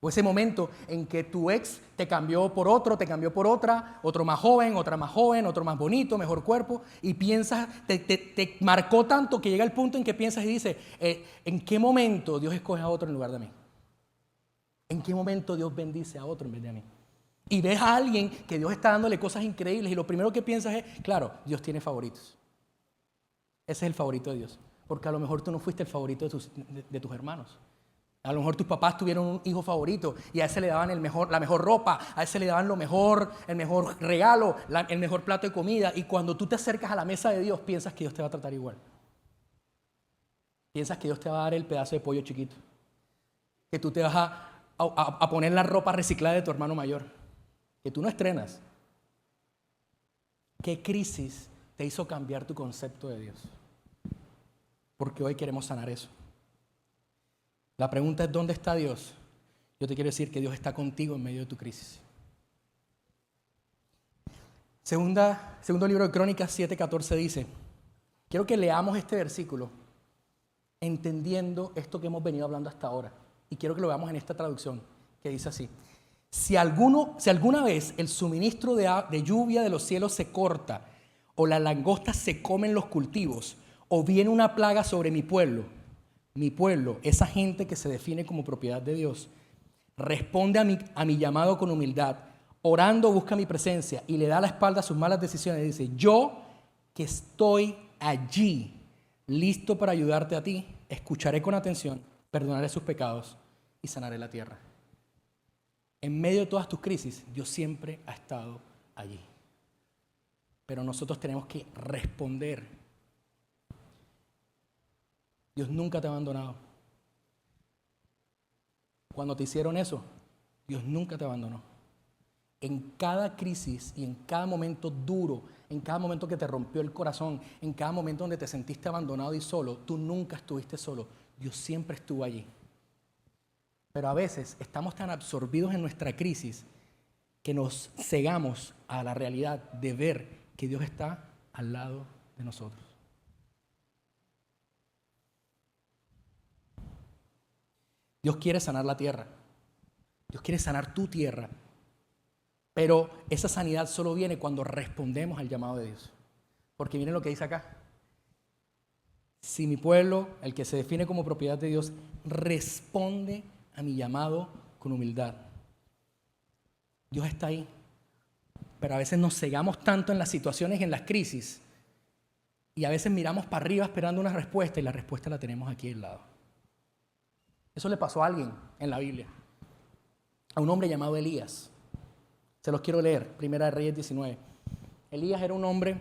O ese momento en que tu ex te cambió por otro, te cambió por otra, otro más joven, otra más joven, otro más bonito, mejor cuerpo, y piensas, te marcó tanto que llega el punto en que piensas y dices, ¿en qué momento Dios escoge a otro en lugar de mí? ¿En qué momento Dios bendice a otro en vez de a mí? Y ves a alguien que Dios está dándole cosas increíbles y lo primero que piensas es, claro, Dios tiene favoritos. Ese es el favorito de Dios, porque a lo mejor tú no fuiste el favorito de tus hermanos. A lo mejor tus papás tuvieron un hijo favorito y a ese le daban la mejor ropa, a ese le daban lo mejor, el mejor regalo, el mejor plato de comida. Y cuando tú te acercas a la mesa de Dios, piensas que Dios te va a tratar igual. Piensas que Dios te va a dar el pedazo de pollo chiquito. Que tú te vas a poner la ropa reciclada de tu hermano mayor. Que tú no estrenas. ¿Qué crisis te hizo cambiar tu concepto de Dios? Porque hoy queremos sanar eso. La pregunta es, ¿dónde está Dios? Yo te quiero decir que Dios está contigo en medio de tu crisis. Segundo libro de Crónicas 7:14 dice, quiero que leamos este versículo entendiendo esto que hemos venido hablando hasta ahora. Y quiero que lo veamos en esta traducción que dice así. Si alguna vez el suministro de lluvia de los cielos se corta, o las langostas se comen los cultivos, o viene una plaga sobre mi pueblo, esa gente que se define como propiedad de Dios, responde a mi llamado con humildad, orando busca mi presencia y le da la espalda a sus malas decisiones y dice, yo que estoy allí, listo para ayudarte a ti, escucharé con atención, perdonaré sus pecados y sanaré la tierra. En medio de todas tus crisis, Dios siempre ha estado allí. Pero nosotros tenemos que responder. Dios nunca te ha abandonado. Cuando te hicieron eso, Dios nunca te abandonó. En cada crisis y en cada momento duro, en cada momento que te rompió el corazón, en cada momento donde te sentiste abandonado y solo, tú nunca estuviste solo. Dios siempre estuvo allí. Pero a veces estamos tan absorbidos en nuestra crisis que nos cegamos a la realidad de ver que Dios está al lado de nosotros. Dios quiere sanar la tierra. Dios quiere sanar tu tierra. Pero esa sanidad solo viene cuando respondemos al llamado de Dios. Porque miren lo que dice acá. Si mi pueblo, el que se define como propiedad de Dios, responde a mi llamado con humildad. Dios está ahí. Pero a veces nos cegamos tanto en las situaciones y en las crisis. Y a veces miramos para arriba esperando una respuesta y la respuesta la tenemos aquí al lado. Eso le pasó a alguien en la Biblia. A un hombre llamado Elías. Se los quiero leer, Primera de Reyes 19. Elías era un hombre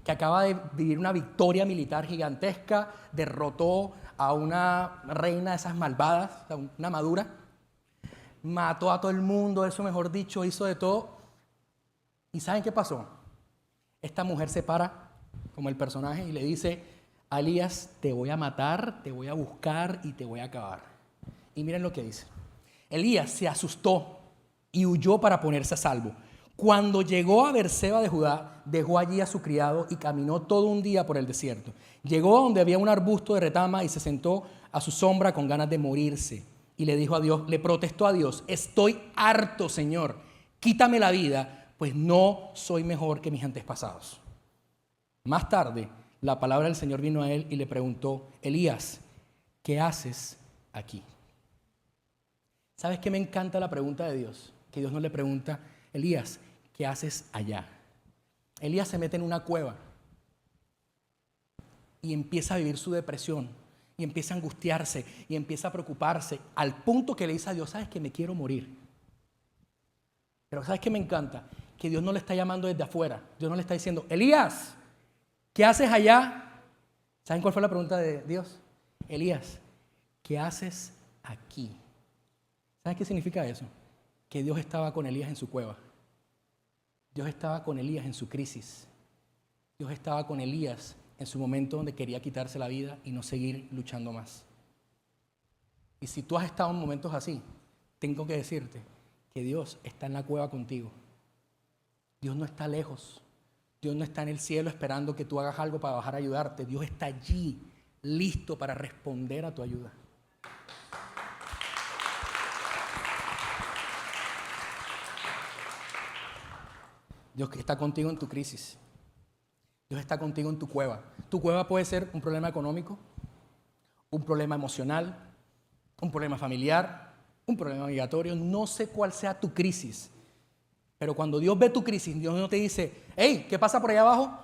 que acaba de vivir una victoria militar gigantesca, derrotó a una reina de esas malvadas, una madura, mató a todo el mundo, eso mejor dicho, hizo de todo. ¿Y saben qué pasó? Esta mujer se para como el personaje y le dice a Elías, te voy a matar, te voy a buscar y te voy a acabar. Y miren lo que dice. Elías se asustó y huyó para ponerse a salvo. Cuando llegó a Beerseba de Judá, dejó allí a su criado y caminó todo un día por el desierto. Llegó a donde había un arbusto de retama y se sentó a su sombra con ganas de morirse. Y le dijo a Dios, le protestó a Dios, estoy harto, Señor, quítame la vida, pues no soy mejor que mis antepasados. Más tarde, la palabra del Señor vino a él y le preguntó, Elías, ¿qué haces aquí? ¿Sabes qué me encanta la pregunta de Dios? Que Dios no le pregunta, Elías, ¿qué haces allá? Elías se mete en una cueva y empieza a vivir su depresión y empieza a angustiarse y empieza a preocuparse al punto que le dice a Dios, ¿sabes que me quiero morir? Pero ¿sabes qué me encanta? Que Dios no le está llamando desde afuera. Dios no le está diciendo, Elías, ¿qué haces allá? ¿Saben cuál fue la pregunta de Dios? Elías, ¿qué haces aquí? ¿Sabes qué significa eso? Que Dios estaba con Elías en su cueva. Dios estaba con Elías en su crisis. Dios estaba con Elías en su momento donde quería quitarse la vida y no seguir luchando más. Y si tú has estado en momentos así, tengo que decirte que Dios está en la cueva contigo. Dios no está lejos. Dios no está en el cielo esperando que tú hagas algo para bajar a ayudarte. Dios está allí, listo para responder a tu ayuda. Dios está contigo en tu crisis. Dios está contigo en tu cueva. Tu cueva puede ser un problema económico, un problema emocional, un problema familiar, un problema migratorio. No sé cuál sea tu crisis. Pero cuando Dios ve tu crisis, Dios no te dice, hey, ¿qué pasa por allá abajo?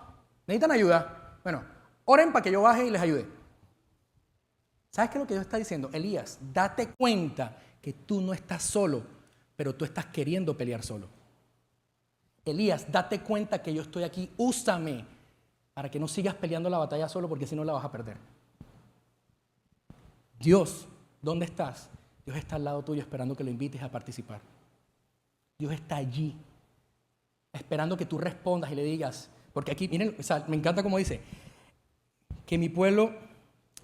¿Necesitan ayuda? Bueno, oren para que yo baje y les ayude. ¿Sabes qué es lo que Dios está diciendo? Elías, date cuenta que tú no estás solo, pero tú estás queriendo pelear solo. Elías, date cuenta que yo estoy aquí, úsame para que no sigas peleando la batalla solo porque si no la vas a perder. Dios, ¿dónde estás? Dios está al lado tuyo esperando que lo invites a participar. Dios está allí, esperando que tú respondas y le digas, porque aquí, miren, o sea, me encanta cómo dice, que mi pueblo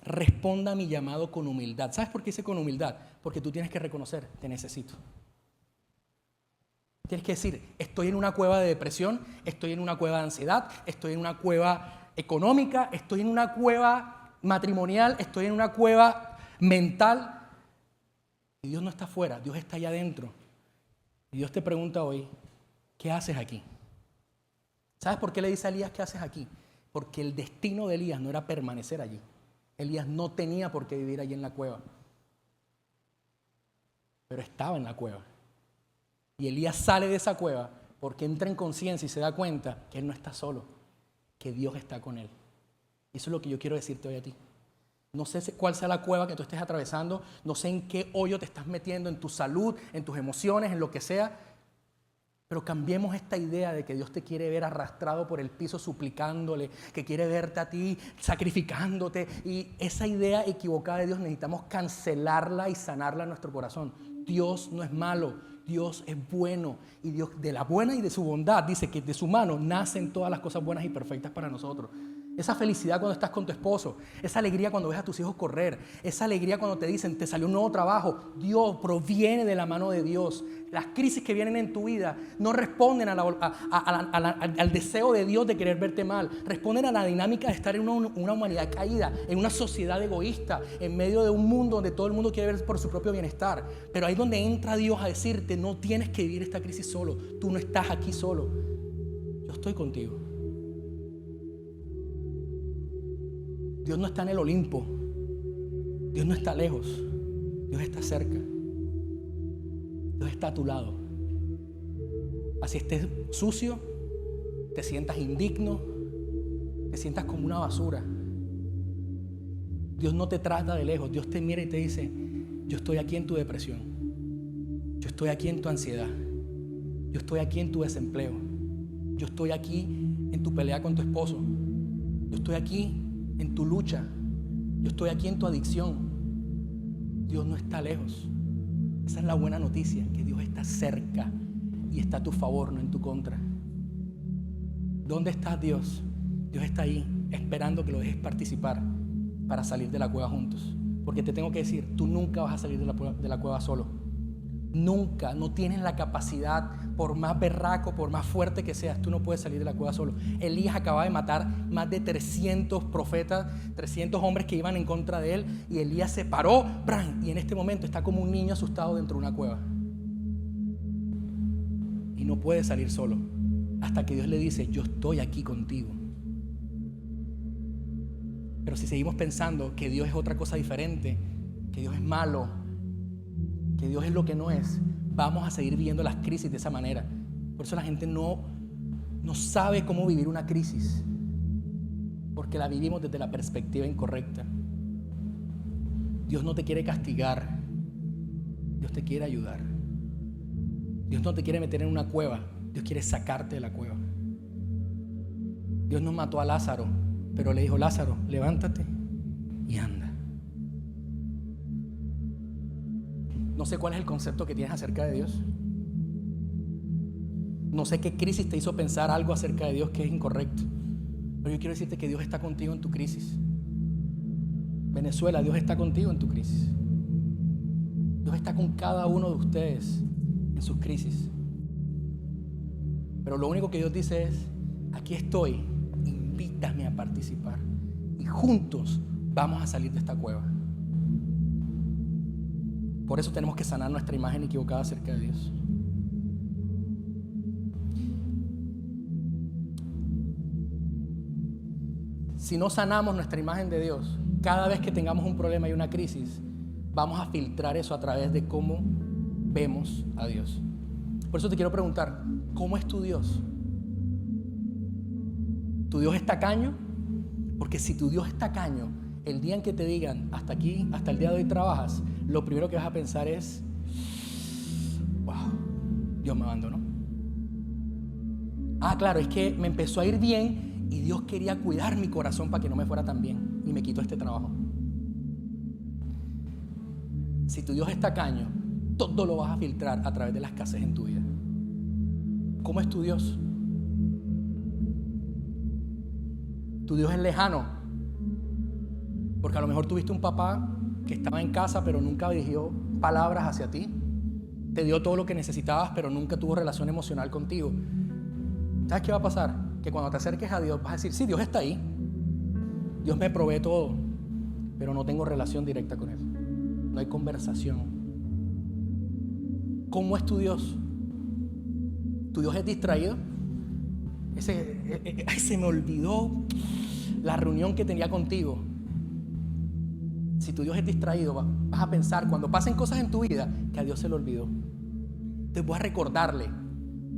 responda a mi llamado con humildad. ¿Sabes por qué dice con humildad? Porque tú tienes que reconocer, te necesito. Tienes que decir, estoy en una cueva de depresión, estoy en una cueva de ansiedad, estoy en una cueva económica, estoy en una cueva matrimonial, estoy en una cueva mental. Y Dios no está afuera, Dios está allá adentro. Y Dios te pregunta hoy, ¿qué haces aquí? ¿Sabes por qué le dice a Elías qué haces aquí? Porque el destino de Elías no era permanecer allí. Elías no tenía por qué vivir allí en la cueva. Pero estaba en la cueva. Y Elías sale de esa cueva porque entra en conciencia y se da cuenta que él no está solo, que Dios está con él. Y eso es lo que yo quiero decirte hoy a ti. No sé cuál sea la cueva que tú estés atravesando, no sé en qué hoyo te estás metiendo, en tu salud, en tus emociones, en lo que sea, pero cambiemos esta idea de que Dios te quiere ver arrastrado por el piso suplicándole, que quiere verte a ti sacrificándote, y esa idea equivocada de Dios necesitamos cancelarla y sanarla en nuestro corazón. Dios no es malo, Dios es bueno, y Dios de la buena y de su bondad dice que de su mano nacen todas las cosas buenas y perfectas para nosotros. Esa felicidad cuando estás con tu esposo, esa alegría cuando ves a tus hijos correr, esa alegría cuando te dicen te salió un nuevo trabajo, Dios proviene de la mano de Dios. Las crisis que vienen en tu vida no responden al deseo de Dios de querer verte mal, responden a la dinámica de estar en una humanidad caída, en una sociedad egoísta, en medio de un mundo donde todo el mundo quiere ver por su propio bienestar. Pero ahí es donde entra Dios a decirte, no tienes que vivir esta crisis solo, tú no estás aquí solo, yo estoy contigo. Dios no está en el Olimpo, Dios no está lejos, Dios está cerca, Dios está a tu lado. Así estés sucio, te sientas indigno, te sientas como una basura, Dios no te trata de lejos, Dios te mira y te dice, yo estoy aquí en tu depresión, yo estoy aquí en tu ansiedad, yo estoy aquí en tu desempleo, yo estoy aquí en tu pelea con tu esposo, yo estoy aquí en tu lucha, yo estoy aquí en tu adicción. Dios no está lejos. Esa es la buena noticia, que Dios está cerca y está a tu favor, no en tu contra. ¿Dónde estás, Dios? Dios está ahí, esperando que lo dejes participar para salir de la cueva juntos. Porque te tengo que decir, tú nunca vas a salir de la cueva solo. Nunca, no tienes la capacidad, por más berraco, por más fuerte que seas, tú no puedes salir de la cueva solo. Elías acaba de matar más de 300 profetas, 300 hombres que iban en contra de él, y Elías se paró, ¡bran! Y en este momento está como un niño asustado dentro de una cueva. Y no puede salir solo, hasta que Dios le dice, yo estoy aquí contigo. Pero si seguimos pensando que Dios es otra cosa diferente, que Dios es malo, que Dios es lo que no es, vamos a seguir viviendo las crisis de esa manera. Por eso la gente no sabe cómo vivir una crisis, porque la vivimos desde la perspectiva incorrecta. Dios no te quiere castigar, Dios te quiere ayudar. Dios no te quiere meter en una cueva, Dios quiere sacarte de la cueva. Dios no mató a Lázaro, pero le dijo, Lázaro, levántate y anda. No sé cuál es el concepto que tienes acerca de Dios. No sé qué crisis te hizo pensar algo acerca de Dios que es incorrecto. Pero yo quiero decirte que Dios está contigo en tu crisis. Venezuela, Dios está contigo en tu crisis. Dios está con cada uno de ustedes en sus crisis. Pero lo único que Dios dice es, aquí estoy, invítame a participar. Y juntos vamos a salir de esta cueva. Por eso tenemos que sanar nuestra imagen equivocada acerca de Dios. Si no sanamos nuestra imagen de Dios, cada vez que tengamos un problema y una crisis, vamos a filtrar eso a través de cómo vemos a Dios. Por eso te quiero preguntar, ¿cómo es tu Dios? ¿Tu Dios es tacaño? Porque si tu Dios es tacaño, el día en que te digan, hasta aquí, hasta el día de hoy trabajas, lo primero que vas a pensar es, wow, Dios me abandonó. Ah, claro, es que me empezó a ir bien y Dios quería cuidar mi corazón para que no me fuera tan bien y me quitó este trabajo. Si tu Dios es tacaño, todo lo vas a filtrar a través de la escasez en tu vida. ¿Cómo es tu Dios? Tu Dios es lejano. Porque a lo mejor tuviste un papá que estaba en casa pero nunca dirigió palabras hacia ti. Te dio todo lo que necesitabas pero nunca tuvo relación emocional contigo. ¿Sabes qué va a pasar? Que cuando te acerques a Dios vas a decir, sí, Dios está ahí. Dios me provee todo, pero no tengo relación directa con Él. No hay conversación. ¿Cómo es tu Dios? ¿Tu Dios es distraído? Se me olvidó la reunión que tenía contigo. Si tu Dios es distraído, vas a pensar cuando pasen cosas en tu vida que a Dios se le olvidó. Entonces voy a recordarle.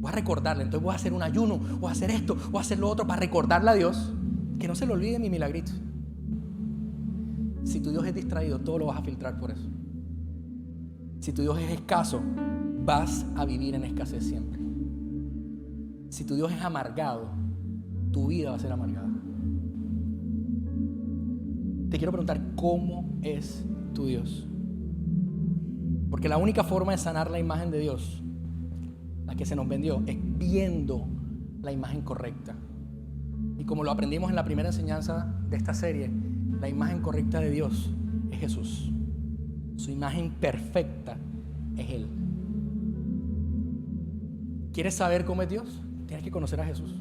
Entonces voy a hacer un ayuno, voy a hacer esto, voy a hacer lo otro para recordarle a Dios que no se le olvide mi milagrito. Si tu Dios es distraído, todo lo vas a filtrar por eso. Si tu Dios es escaso, vas a vivir en escasez siempre. Si tu Dios es amargado, tu vida va a ser amargada. Te quiero preguntar, ¿cómo es tu Dios? Porque la única forma de sanar la imagen de Dios, la que se nos vendió, es viendo la imagen correcta. Y como lo aprendimos en la primera enseñanza de esta serie, la imagen correcta de Dios es Jesús. Su imagen perfecta es Él. ¿Quieres saber cómo es Dios? Tienes que conocer a Jesús.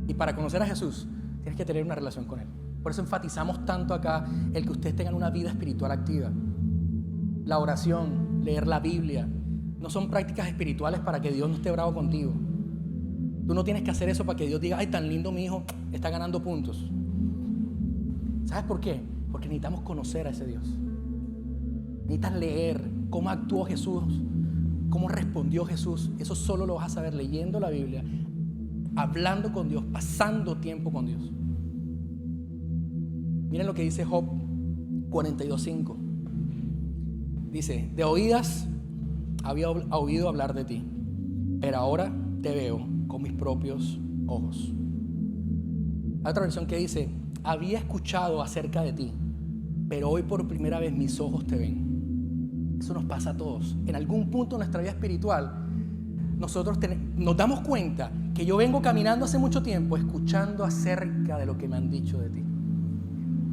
Y para conocer a Jesús, tienes que tener una relación con Él. Por eso enfatizamos tanto acá el que ustedes tengan una vida espiritual activa. La oración, leer la Biblia, no son prácticas espirituales para que Dios no esté bravo contigo. Tú no tienes que hacer eso para que Dios diga, ay, tan lindo mi hijo, está ganando puntos. ¿Sabes por qué? Porque necesitamos conocer a ese Dios. Necesitas leer cómo actuó Jesús, cómo respondió Jesús. Eso solo lo vas a saber leyendo la Biblia, hablando con Dios, pasando tiempo con Dios. Miren lo que dice Job 42:5. Dice, de oídas había oído hablar de ti, pero ahora te veo con mis propios ojos. Hay otra versión que dice, había escuchado acerca de ti, pero hoy por primera vez mis ojos te ven. Eso nos pasa a todos. En algún punto de nuestra vida espiritual, nosotros nos damos cuenta que yo vengo caminando hace mucho tiempo escuchando acerca de lo que me han dicho de ti.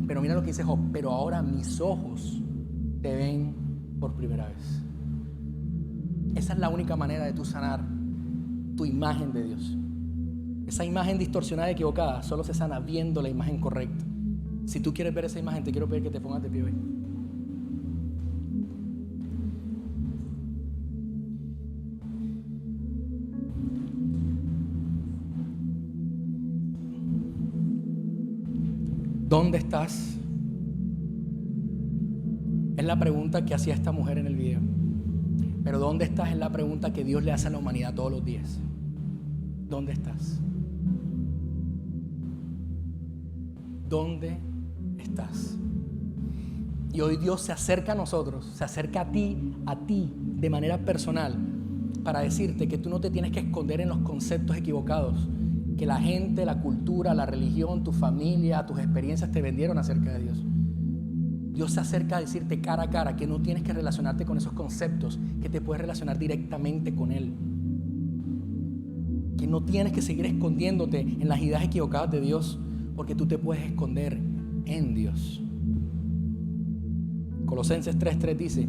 Pero mira lo que dice Job, pero ahora mis ojos te ven por primera vez. Esa es la única manera de tú sanar tu imagen de Dios. Esa imagen distorsionada y equivocada solo se sana viendo la imagen correcta. Si tú quieres ver esa imagen, te quiero pedir que te pongas de pie hoy. ¿Dónde estás? Es la pregunta que hacía esta mujer en el video. Pero ¿dónde estás? Es la pregunta que Dios le hace a la humanidad todos los días. ¿Dónde estás? ¿Dónde estás? Y hoy Dios se acerca a nosotros, se acerca a ti de manera personal para decirte que tú no te tienes que esconder en los conceptos equivocados que la gente, la cultura, la religión, tu familia, tus experiencias te vendieron acerca de Dios. Dios se acerca a decirte cara a cara que no tienes que relacionarte con esos conceptos, que te puedes relacionar directamente con Él. Que no tienes que seguir escondiéndote en las ideas equivocadas de Dios, porque tú te puedes esconder en Dios. Colosenses 3:3 dice,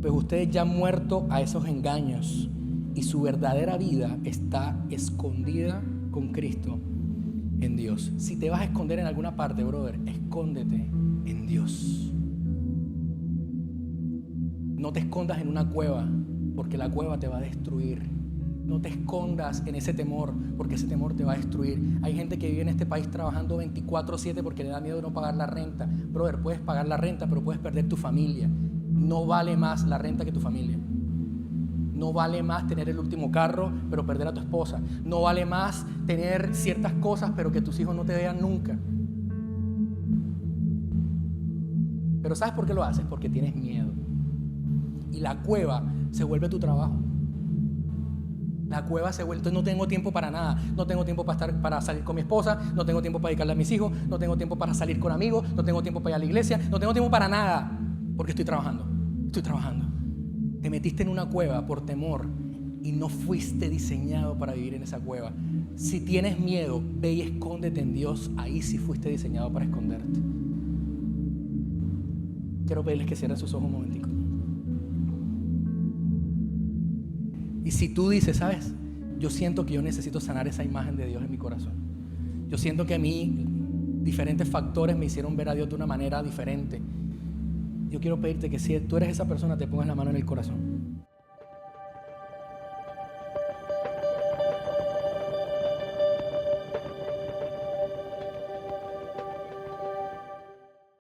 pues ustedes ya han muerto a esos engaños y su verdadera vida está escondida con Cristo en Dios. Si te vas a esconder en alguna parte, brother, escóndete en Dios. No te escondas en una cueva, porque la cueva te va a destruir. No te escondas en ese temor, porque ese temor te va a destruir. Hay gente que vive en este país trabajando 24/7 porque le da miedo de no pagar la renta. Brother, puedes pagar la renta, pero puedes perder tu familia. No vale más la renta que tu familia. No vale más tener el último carro, pero perder a tu esposa. No vale más tener ciertas cosas, pero que tus hijos no te vean nunca. Pero ¿sabes por qué lo haces? Porque tienes miedo. Y la cueva se vuelve tu trabajo. La cueva se vuelve, no tengo tiempo para nada. No tengo tiempo para salir con mi esposa. No tengo tiempo para dedicarle a mis hijos. No tengo tiempo para salir con amigos. No tengo tiempo para ir a la iglesia. No tengo tiempo para nada. Porque estoy trabajando. Te metiste en una cueva por temor y no fuiste diseñado para vivir en esa cueva. Si tienes miedo, ve y escóndete en Dios. Ahí sí fuiste diseñado para esconderte. Quiero pedirles que cierren sus ojos un momentico. Y si tú dices, ¿sabes? Yo siento que yo necesito sanar esa imagen de Dios en mi corazón. Yo siento que a mí diferentes factores me hicieron ver a Dios de una manera diferente. Yo quiero pedirte que si tú eres esa persona, te pongas la mano en el corazón.